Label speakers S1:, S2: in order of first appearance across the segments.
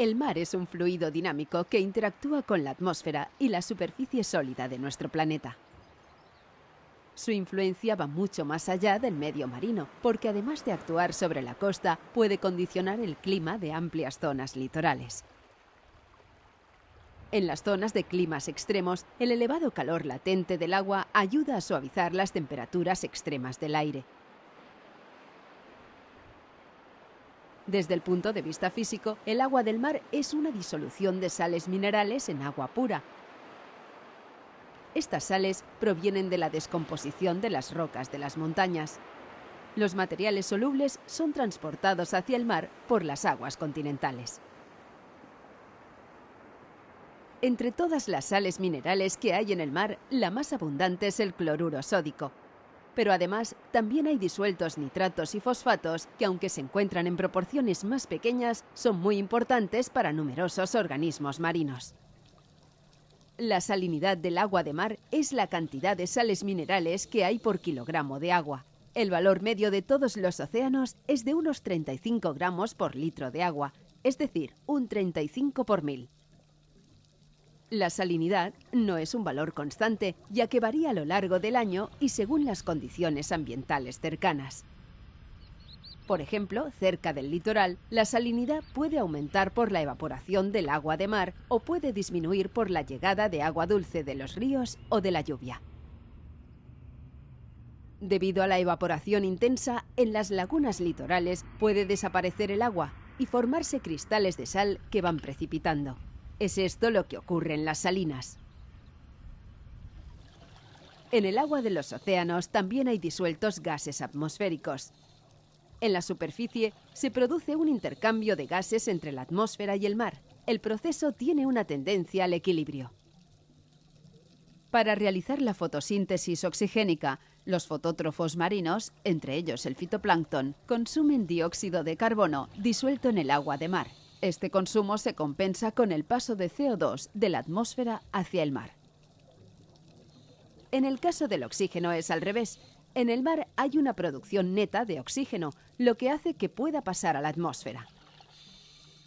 S1: El mar es un fluido dinámico que interactúa con la atmósfera y la superficie sólida de nuestro planeta. Su influencia va mucho más allá del medio marino, porque además de actuar sobre la costa, puede condicionar el clima de amplias zonas litorales. En las zonas de climas extremos, el elevado calor latente del agua ayuda a suavizar las temperaturas extremas del aire. Desde el punto de vista físico, el agua del mar es una disolución de sales minerales en agua pura. Estas sales provienen de la descomposición de las rocas de las montañas. Los materiales solubles son transportados hacia el mar por las aguas continentales. Entre todas las sales minerales que hay en el mar, la más abundante es el cloruro sódico. Pero además, también hay disueltos nitratos y fosfatos que, aunque se encuentran en proporciones más pequeñas, son muy importantes para numerosos organismos marinos. La salinidad del agua de mar es la cantidad de sales minerales que hay por kilogramo de agua. El valor medio de todos los océanos es de unos 35 gramos por litro de agua, es decir, un 35 por 1000. La salinidad no es un valor constante, ya que varía a lo largo del año y según las condiciones ambientales cercanas. Por ejemplo, cerca del litoral, la salinidad puede aumentar por la evaporación del agua de mar o puede disminuir por la llegada de agua dulce de los ríos o de la lluvia. Debido a la evaporación intensa, en las lagunas litorales puede desaparecer el agua y formarse cristales de sal que van precipitando. Es esto lo que ocurre en las salinas. En el agua de los océanos también hay disueltos gases atmosféricos. En la superficie se produce un intercambio de gases entre la atmósfera y el mar. El proceso tiene una tendencia al equilibrio. Para realizar la fotosíntesis oxigénica, los fotótrofos marinos, entre ellos el fitoplancton, consumen dióxido de carbono disuelto en el agua de mar. Este consumo se compensa con el paso de CO2 de la atmósfera hacia el mar. En el caso del oxígeno es al revés. En el mar hay una producción neta de oxígeno, lo que hace que pueda pasar a la atmósfera.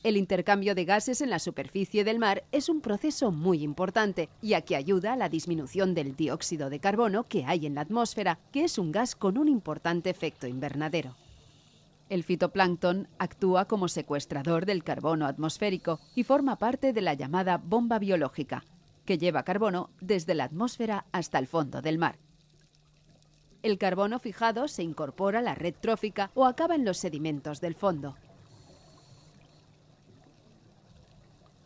S1: El intercambio de gases en la superficie del mar es un proceso muy importante, ya que ayuda a la disminución del dióxido de carbono que hay en la atmósfera, que es un gas con un importante efecto invernadero. El fitoplancton actúa como secuestrador del carbono atmosférico y forma parte de la llamada bomba biológica, que lleva carbono desde la atmósfera hasta el fondo del mar. El carbono fijado se incorpora a la red trófica o acaba en los sedimentos del fondo.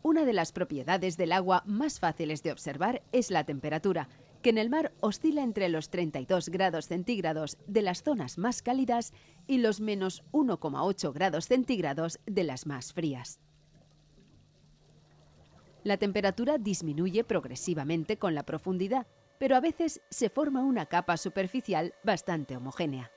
S1: Una de las propiedades del agua más fáciles de observar es la temperatura, que en el mar oscila entre los 32 grados centígrados de las zonas más cálidas y los menos 1,8 grados centígrados de las más frías. La temperatura disminuye progresivamente con la profundidad, pero a veces se forma una capa superficial bastante homogénea.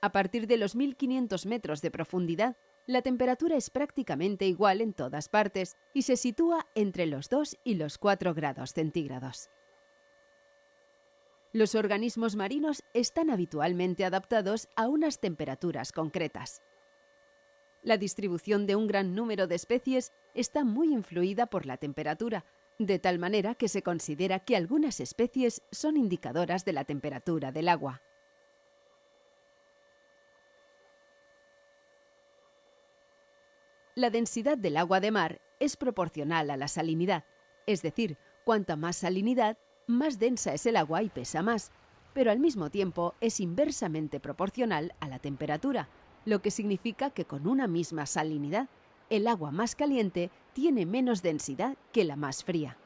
S1: A partir de los 1500 metros de profundidad, la temperatura es prácticamente igual en todas partes y se sitúa entre los 2 y los 4 grados centígrados. Los organismos marinos están habitualmente adaptados a unas temperaturas concretas. La distribución de un gran número de especies está muy influida por la temperatura, de tal manera que se considera que algunas especies son indicadoras de la temperatura del agua. La densidad del agua de mar es proporcional a la salinidad, es decir, cuanta más salinidad, más densa es el agua y pesa más, pero al mismo tiempo es inversamente proporcional a la temperatura, lo que significa que con una misma salinidad, el agua más caliente tiene menos densidad que la más fría.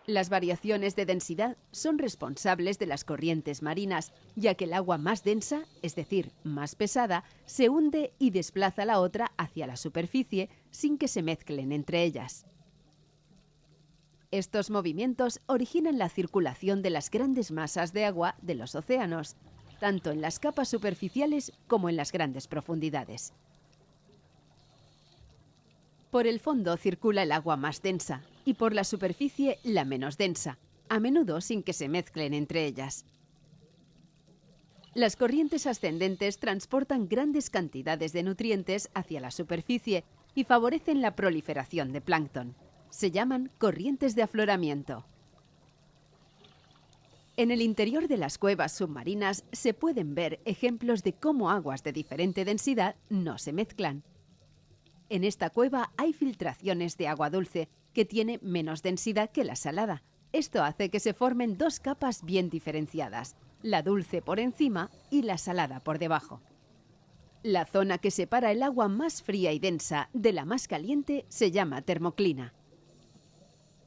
S1: Las variaciones de densidad son responsables de las corrientes marinas, ya que el agua más densa, es decir, más pesada, se hunde y desplaza la otra hacia la superficie sin que se mezclen entre ellas. Estos movimientos originan la circulación de las grandes masas de agua de los océanos, tanto en las capas superficiales como en las grandes profundidades. Por el fondo circula el agua más densa y por la superficie la menos densa, a menudo sin que se mezclen entre ellas. Las corrientes ascendentes transportan grandes cantidades de nutrientes hacia la superficie y favorecen la proliferación de plancton. Se llaman corrientes de afloramiento. En el interior de las cuevas submarinas se pueden ver ejemplos de cómo aguas de diferente densidad no se mezclan. En esta cueva hay filtraciones de agua dulce, que tiene menos densidad que la salada. Esto hace que se formen dos capas bien diferenciadas, la dulce por encima y la salada por debajo. La zona que separa el agua más fría y densa de la más caliente se llama termoclina.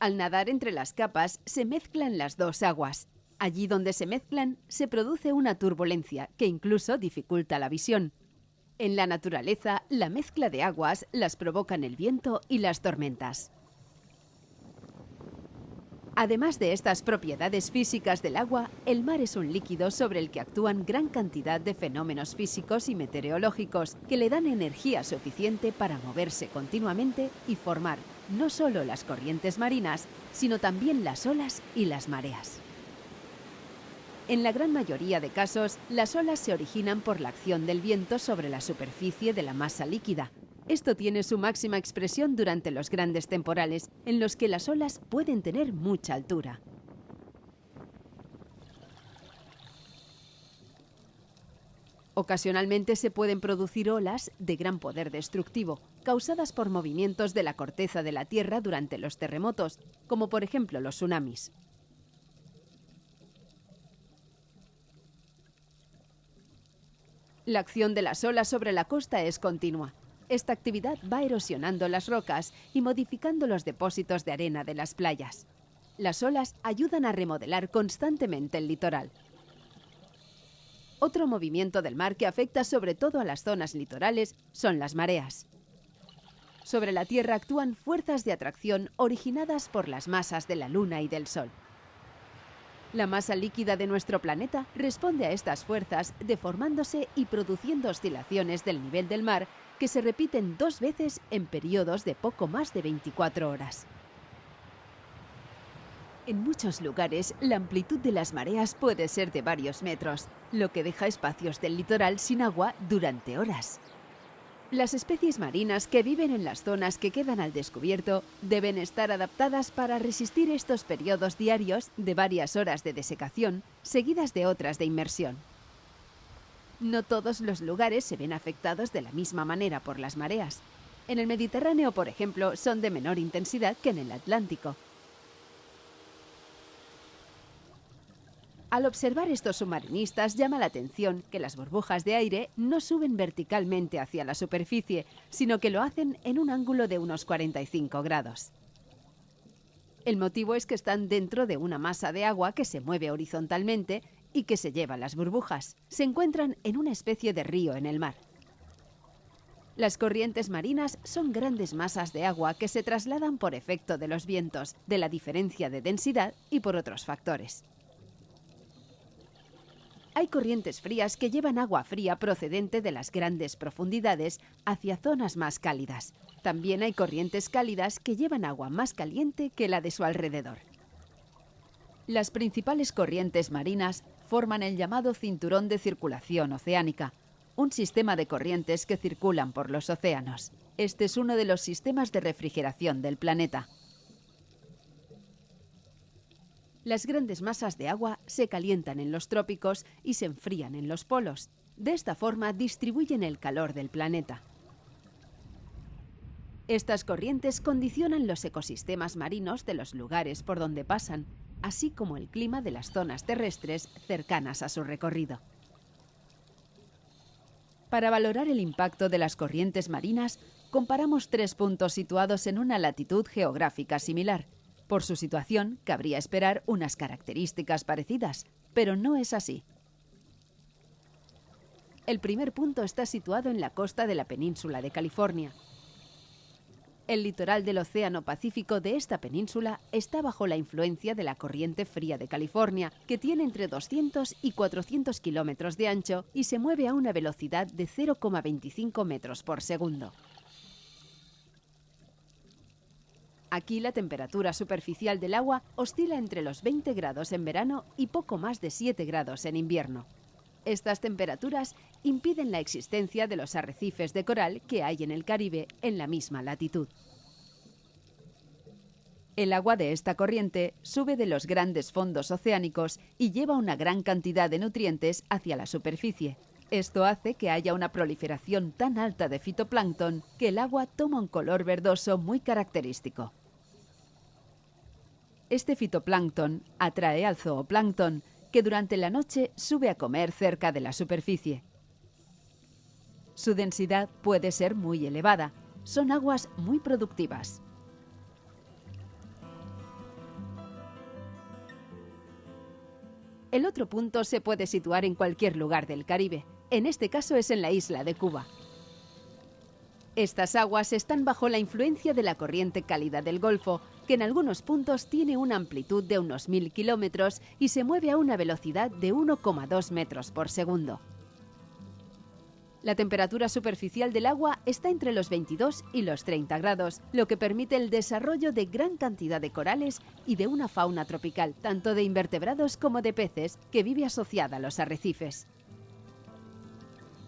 S1: Al nadar entre las capas se mezclan las dos aguas. Allí donde se mezclan se produce una turbulencia que incluso dificulta la visión. En la naturaleza, la mezcla de aguas las provocan el viento y las tormentas. Además de estas propiedades físicas del agua, el mar es un líquido sobre el que actúan gran cantidad de fenómenos físicos y meteorológicos que le dan energía suficiente para moverse continuamente y formar no solo las corrientes marinas, sino también las olas y las mareas. En la gran mayoría de casos, las olas se originan por la acción del viento sobre la superficie de la masa líquida. Esto tiene su máxima expresión durante los grandes temporales, en los que las olas pueden tener mucha altura. Ocasionalmente se pueden producir olas de gran poder destructivo, causadas por movimientos de la corteza de la Tierra durante los terremotos, como por ejemplo los tsunamis. La acción de las olas sobre la costa es continua. Esta actividad va erosionando las rocas y modificando los depósitos de arena de las playas. Las olas ayudan a remodelar constantemente el litoral. Otro movimiento del mar que afecta sobre todo a las zonas litorales son las mareas. Sobre la Tierra actúan fuerzas de atracción originadas por las masas de la Luna y del Sol. La masa líquida de nuestro planeta responde a estas fuerzas deformándose y produciendo oscilaciones del nivel del mar que se repiten 2 veces en periodos de poco más de 24 horas. En muchos lugares, la amplitud de las mareas puede ser de varios metros, lo que deja espacios del litoral sin agua durante horas. Las especies marinas que viven en las zonas que quedan al descubierto deben estar adaptadas para resistir estos periodos diarios de varias horas de desecación, seguidas de otras de inmersión. No todos los lugares se ven afectados de la misma manera por las mareas. En el Mediterráneo, por ejemplo, son de menor intensidad que en el Atlántico. Al observar estos submarinistas llama la atención que las burbujas de aire no suben verticalmente hacia la superficie, sino que lo hacen en un ángulo de unos 45 grados. El motivo es que están dentro de una masa de agua que se mueve horizontalmente y que se lleva las burbujas. Se encuentran en una especie de río en el mar. Las corrientes marinas son grandes masas de agua que se trasladan por efecto de los vientos, de la diferencia de densidad y por otros factores. Hay corrientes frías que llevan agua fría procedente de las grandes profundidades hacia zonas más cálidas. También hay corrientes cálidas que llevan agua más caliente que la de su alrededor. Las principales corrientes marinas forman el llamado cinturón de circulación oceánica, un sistema de corrientes que circulan por los océanos. Este es uno de los sistemas de refrigeración del planeta. Las grandes masas de agua se calientan en los trópicos y se enfrían en los polos. De esta forma distribuyen el calor del planeta. Estas corrientes condicionan los ecosistemas marinos de los lugares por donde pasan, así como el clima de las zonas terrestres cercanas a su recorrido. Para valorar el impacto de las corrientes marinas, comparamos 3 puntos situados en una latitud geográfica similar. Por su situación, cabría esperar unas características parecidas, pero no es así. El primer punto está situado en la costa de la península de California. El litoral del Océano Pacífico de esta península está bajo la influencia de la corriente fría de California, que tiene entre 200 y 400 kilómetros de ancho y se mueve a una velocidad de 0,25 metros por segundo. Aquí la temperatura superficial del agua oscila entre los 20 grados en verano y poco más de 7 grados en invierno. Estas temperaturas impiden la existencia de los arrecifes de coral que hay en el Caribe en la misma latitud. El agua de esta corriente sube de los grandes fondos oceánicos y lleva una gran cantidad de nutrientes hacia la superficie. Esto hace que haya una proliferación tan alta de fitoplancton que el agua toma un color verdoso muy característico. Este fitoplancton atrae al zooplancton, que durante la noche sube a comer cerca de la superficie. Su densidad puede ser muy elevada. Son aguas muy productivas. El otro punto se puede situar en cualquier lugar del Caribe. En este caso es en la isla de Cuba. Estas aguas están bajo la influencia de la corriente cálida del Golfo, que en algunos puntos tiene una amplitud de unos 1000 kilómetros y se mueve a una velocidad de 1,2 metros por segundo. La temperatura superficial del agua está entre los 22 y los 30 grados, lo que permite el desarrollo de gran cantidad de corales y de una fauna tropical, tanto de invertebrados como de peces, que vive asociada a los arrecifes.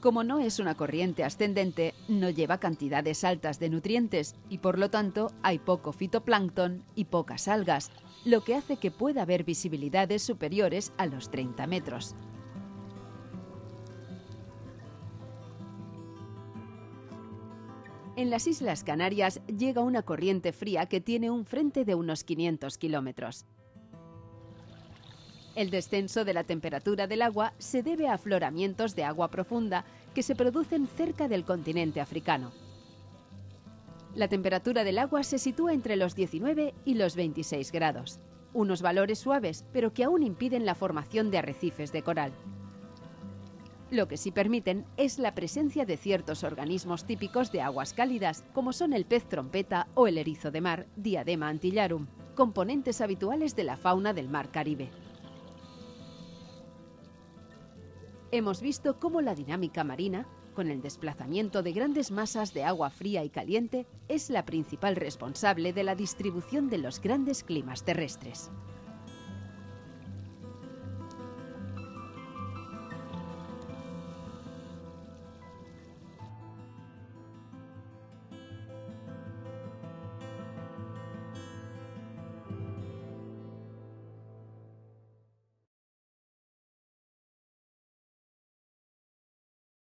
S1: Como no es una corriente ascendente, no lleva cantidades altas de nutrientes y por lo tanto hay poco fitoplancton y pocas algas, lo que hace que pueda haber visibilidades superiores a los 30 metros. En las Islas Canarias llega una corriente fría que tiene un frente de unos 500 kilómetros. El descenso de la temperatura del agua se debe a afloramientos de agua profunda que se producen cerca del continente africano. La temperatura del agua se sitúa entre los 19 y los 26 grados, unos valores suaves, pero que aún impiden la formación de arrecifes de coral. Lo que sí permiten es la presencia de ciertos organismos típicos de aguas cálidas, como son el pez trompeta o el erizo de mar, Diadema antillarum, componentes habituales de la fauna del mar Caribe. Hemos visto cómo la dinámica marina, con el desplazamiento de grandes masas de agua fría y caliente, es la principal responsable de la distribución de los grandes climas terrestres.